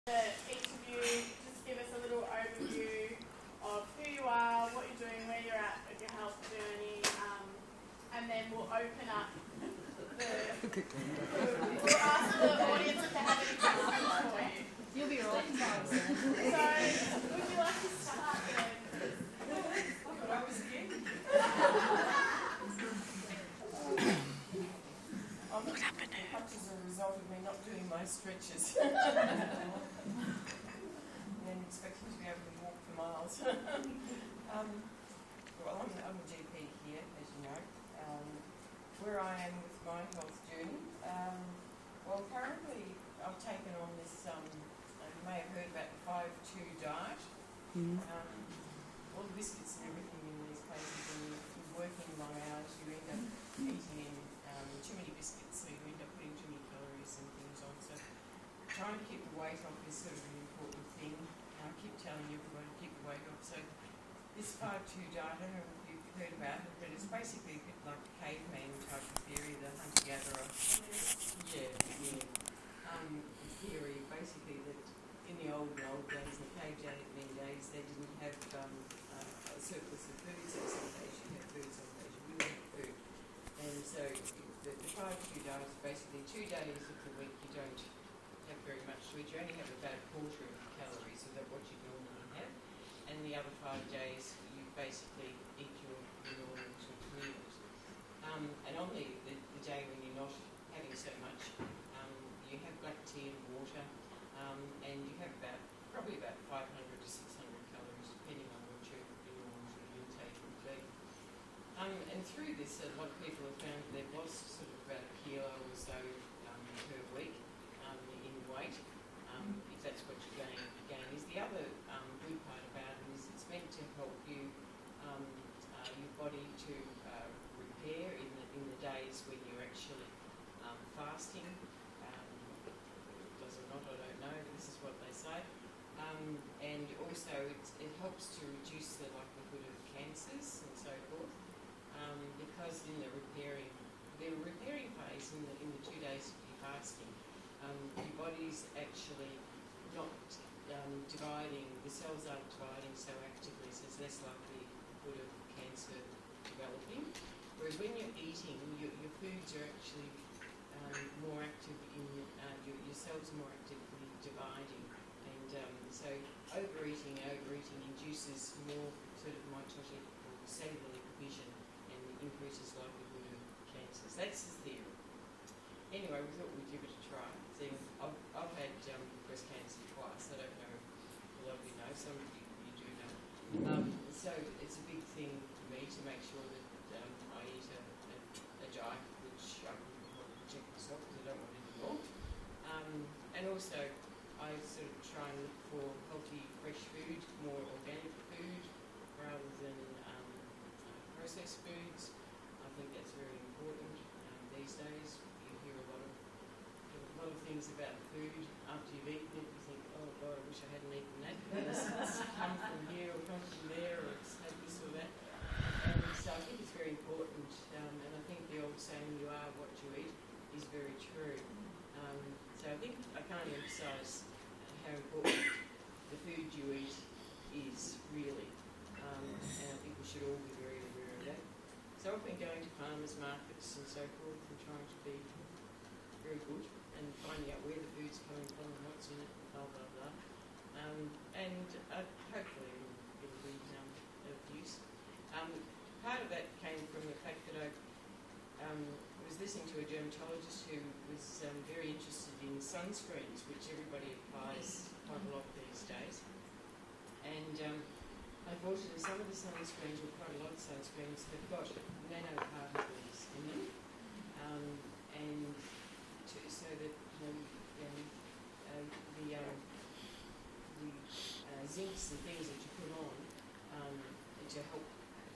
Each of you just give us a little overview of who you are, what you're doing, where you're at with your health journey, and then we'll open up we'll ask the audience if they have any questions for you. You'll be right. So, would you like to start then? I was again. Perhaps as a result of me not doing my stretches and expecting to be able to walk for miles. Well, I'm a GP here, as you know. Where I am with my health journey, well, currently I've taken on this, you may have heard about the 5-2 diet. All the biscuits and everything in these places, and you're working long hours, you end up eating in too many biscuits, so you end up putting too many calories and things on. So trying to keep the weight off is sort of an important thing. I keep telling everybody to keep the weight off. So this 5-2 diet, I don't know if you've heard about it, but it's basically a bit like a caveman type of theory, the hunter-gatherer. Theory, basically, that in the old days, in the caveman days, they didn't have a surplus of food, so some days you had food, some days you didn't have food. And so the 5-2 diet is basically 2 days of the week you don't have very much to eat. You only have about a quarter of the calories of what you normally have. And the other 5 days you basically eat your normal sort of meals. And on the day when you're not having so much, you have black tea and water, and you have probably about 500 to 600 calories, depending on what your normal sort of intake would be. And through this, a lot of people have found they've lost sort of about a kilo or so per week in weight, if that's what you're going to gain. The other good part about it is it's meant to help you, your body to repair in the days when you're actually fasting. Does it not? I don't know. This is what they say. And also it helps to reduce the likelihood of cancers and so forth. Because in the repairing phase, in the 2 days of your fasting, your body's actually not dividing, the cells aren't dividing so actively, so there's less likelihood of cancer developing. Whereas when you're eating, your foods are actually more active in, your cells are more actively dividing. And so overeating induces more sort of mitotic or cellular division and increases likelihood of cancers. That's the theory. Anyway, we thought we'd give it a try. See, I've had breast cancer twice. I don't know if a lot of you know. Some of you do know. So it's a big thing for me to make sure that I eat a diet which I can protect myself because I don't want any more. And also, I sort of try and look for healthy, fresh food, more organic food, rather than processed foods. I think that's very important these days. You hear a lot of things about food. After you've eaten it, you think, oh God, I wish I hadn't eaten that. It's come from here or come from there, or it's had this or that. And so I think it's very important. And I think the old saying, you are what you eat, is very true. So I think I can't emphasise how important the food you eat is really. And I think we should all be very aware of that. So I've been going to farmers markets and so forth and trying to be very good and finding out where the food's coming from and what's in it, blah, blah, blah. And hopefully it'll be of use. Part of that came from the fact that I was listening to a dermatologist who was very interested in sunscreens, which everybody applies quite a lot these days. And unfortunately, some of the sunscreens, or quite a lot of sunscreens, have got nanoparticles in them. So that the zincs and things that you put on to help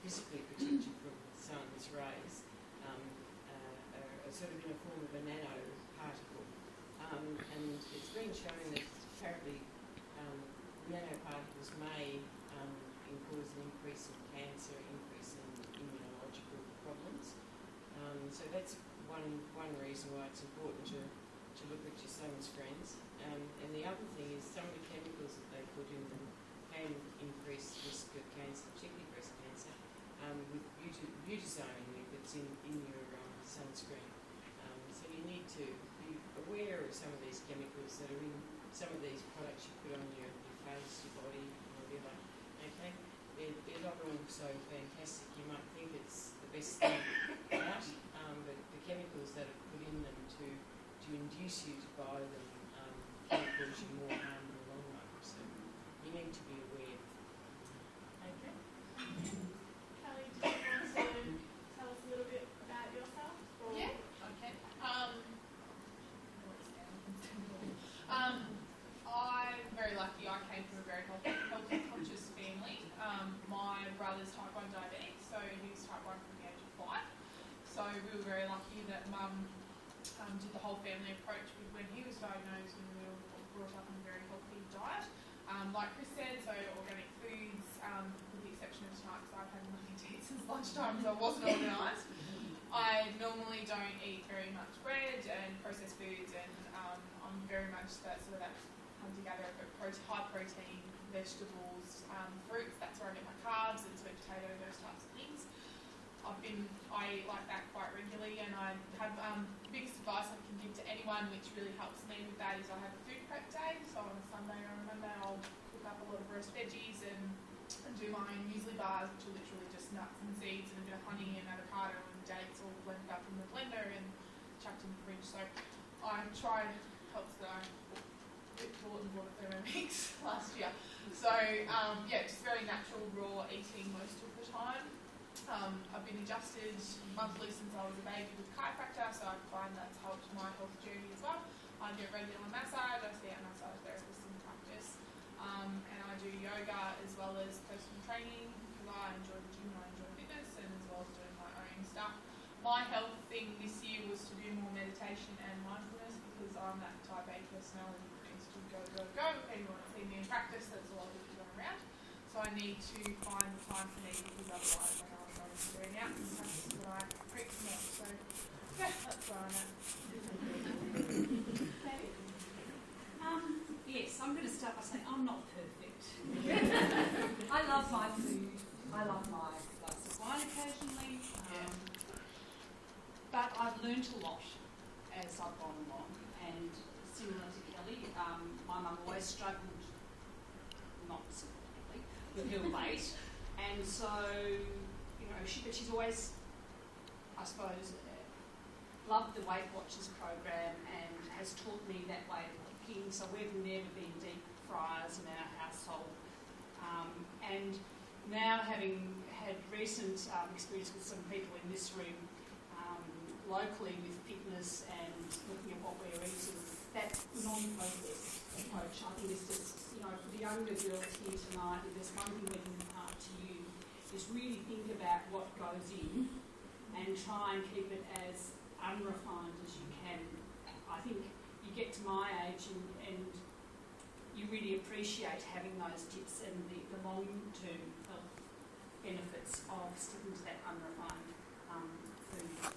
physically protect you from the sun's rays are sort of in a form of a nanoparticle. And it's been shown that apparently nanoparticles may cause an increase in cancer, increase in immunological problems. So that's one reason why it's important to look at your sunscreens. And the other thing is some butazone if it's in your sunscreen. So you need to be aware of some of these chemicals that are in some of these products you put on your face, your body, whatever. Okay, they're not all so fantastic. You might think it's the best thing out, but the chemicals that are put in them to induce you to buy them can cause you more harm in the long run. So you need to be aware. Okay. Kelly, do you want to tell us a little bit about yourself? Or? Yeah, okay. I'm very lucky. I came from a very health conscious family. My brother's type 1 diabetic, so he was type 1 from the age of 5. So we were very lucky that Mum did the whole family approach when he was diagnosed, and we were brought up on a very healthy diet. Like Chris said, so organic foods, with the exception of tonight because I've had nothing to eat since lunchtime, so I wasn't organised. I normally don't eat very much bread and processed foods, and I'm very much that sort of that come together of high protein, vegetables, fruits. That's where I get my carbs and sweet potato, those types of things. I eat like that quite regularly, and I have biggest advice I can give to anyone, which really helps me with that, is I have a food prep day. So on a Sunday or a Monday, I'll cook up a lot of roast veggies and do my own muesli bars, which are literally just nuts and seeds and a bit of honey and avocado and dates all blended up in the blender and chucked in the fridge. So I tried, helps that I bought and bought a Thermomix last year. So just very natural, raw eating most of the time. I've been adjusted monthly since I was a baby with chiropractor, so I find that's helped my health journey as well. I get regular massage, I see a massage therapist in practice, and I do yoga as well as personal training because I enjoy the gym, I enjoy fitness, and as well as doing my own stuff. My health thing this year was to do more meditation and mindfulness because I'm that type A personality that needs to go, go, go. If anyone has seen me in practice, that's all I do to run around. So I need to find the time for me because otherwise when I was going to burn out, that's what I preach more. So yeah, that's where I'm at. Yes, I'm going to start by saying I'm not perfect. I love my food. I love my glass of wine occasionally. But I've learnt a lot as I've gone along. And similar to Kelly, my mum always struggled, not significantly, with her weight. And so, but she's always, I suppose, loved the Weight Watchers program and has taught me that way of cooking. So we've never been deep fryers in our household. And now having had recent experience with some people in this room locally with fitness and looking at what we're eating, that non-processed approach I think is just, for the younger girls here tonight, if there's one thing we can impart to you, is really think about what goes in and try and keep it as unrefined as you can. I think you get to my age and you really appreciate having those tips and the long-term health benefits of sticking to that unrefined food.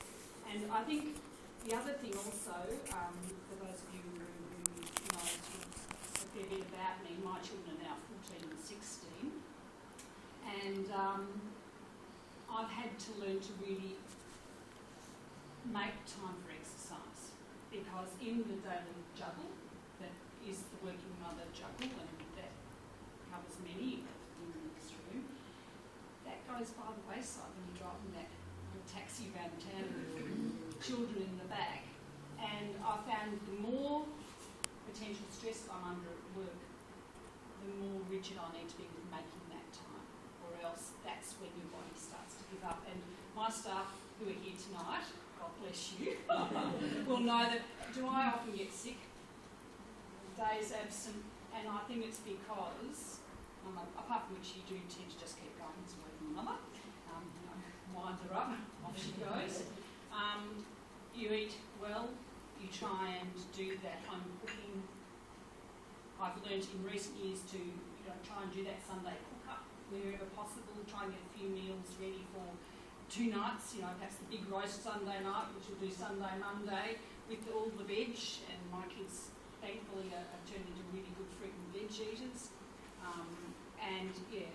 And I think the other thing also, for those of you who know a fair bit about me, my children are now 14 and 16, and I've had to learn to really make time for exercise, because in the daily juggle that is the working mother juggle, and that covers many in this room, that goes by the wayside when you're driving that taxi around town with children in the back. And I found the more potential stress I'm under at work, the more rigid I need to be with making that time, or else that's when your body starts to give up. And my staff who are here tonight, God bless you, will know that I often get sick, days absent, and I think it's because, apart from which you do tend to just keep going as a working mother, wind her up, off she goes. You eat well, you try and do that home cooking. I've learned in recent years to try and do that Sunday cook-up wherever possible, try and get a few meals ready for 2 nights, perhaps the big roast Sunday night, which we'll do Sunday, Monday, with all the veg, and my kids thankfully are turned into really good fruit and veg eaters.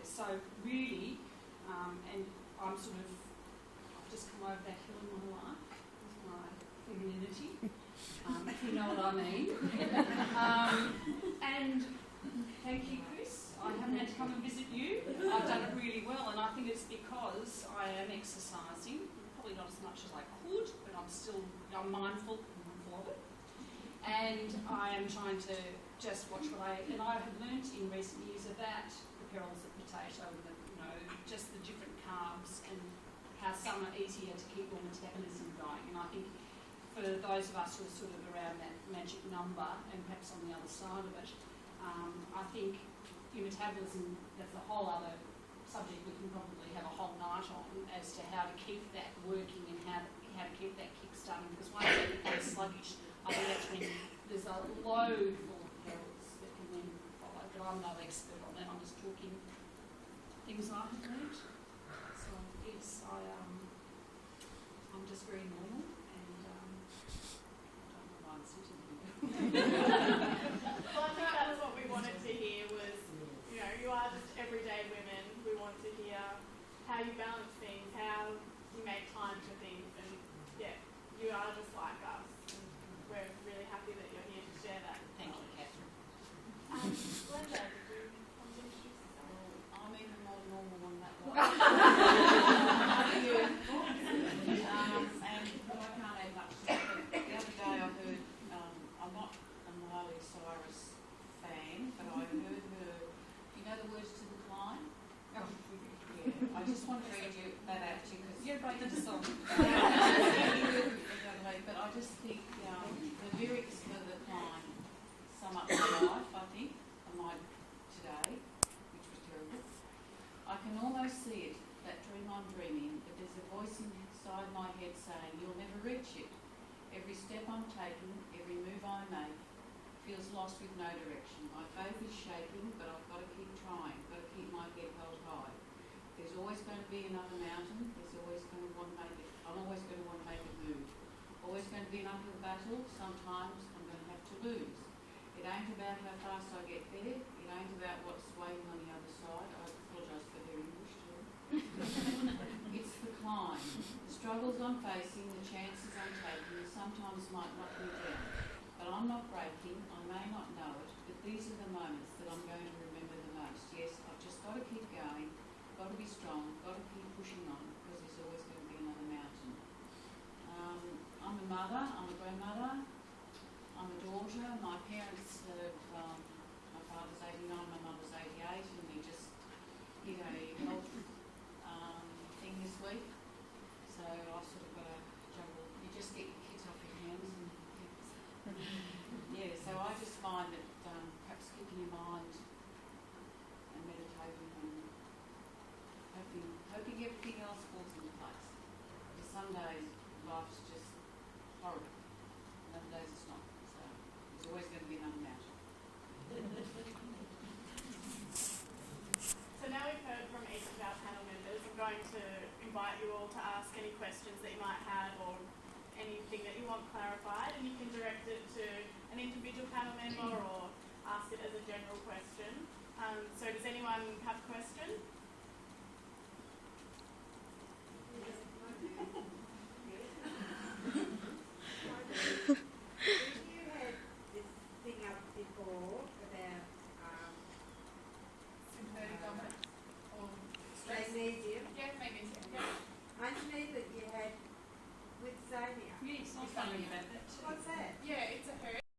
So really, and I'm sort of just come over that hill in my life with my femininity, if you know what I mean. And thank you, Chris. I haven't had to come and visit you. I've done it really well, and I think it's because I am exercising. Probably not as much as I could, but I'm mindful of it. And I am trying to just watch what I have learnt in recent years about the perils of potato and just the different carbs and how some are easier to keep your metabolism going. And I think for those of us who are sort of around that magic number and perhaps on the other side of it, I think your metabolism, that's a whole other subject we can probably have a whole night on as to how to keep that working and how to keep that kick starting. Because once it becomes sluggish, I think that's when there's a load full of perils that can then follow. But I'm no expert on that. I'm just talking things I have learnt. So yes, I'm just very normal and I don't know why I'm sitting here. Well, I think that's what we wanted to hear was, you are just everyday women. We want to hear how you balance things, how you make time for things, and yeah, you are just like us. And we're really happy that you're here to share that. Thank you, Catherine. Glenda, did you want to introduce yourself? I'm even more normal than that one. Well, And I can't add much to it. But the other day I heard, I'm not a Miley Cyrus fan, but I heard her, you know the words to the climb? Oh, Yeah, I just want to read you that out to you because you're right to the song. But I just think the lyrics for the climb sum up my life, I think, and my today, which was terrible. I can almost see it, that dream I'm dreaming, but there's a voice inside my head saying, you'll never reach it. Every step I'm taking, every move I make, feels lost with no direction. My faith is shaking, but I've got to keep trying, got to keep my head held high. There's always going to be another mountain, there's always going to want to make it, I'm always going to want to make it move. Always going to be an uphill battle, sometimes I'm going to have to lose. It ain't about how fast I get there, it ain't about what's waiting on the other side. I apologise for their English too. It's the climb, the struggles I'm facing, the chances I'm taking, sometimes might knock me down. But I'm not breaking, I may not know it, but these are the moments that I'm going to remember the most. Yes, I've just got to keep going, got to be strong, got to keep pushing on, because there's always going to be another mountain. I'm a mother, I'm a grandmother, I'm a daughter. My parents have, my father's 89, my mother's 88, and we just hit a health thing this week. So I sort of got to juggle. You just get your kids off your hands and yeah, so I just find that perhaps keeping your mind and meditating and hoping everything else falls into place. Because some days life's just horrible. And other days it's not. So there's always going to be another mountain. so now we've heard from each of our panel members. I'm going to invite you all to ask any questions that you might have or anything that you want clarified, and you can direct it to an individual panel member or ask it as a general question. So does anyone have a question? You had this thing up before about Synthetic dominance or stress. magnesium. Yeah, magnesium. Yeah. Underneath it you had with Xania. Yes, I was wondering about that too. What's that? Yeah, it's a herb.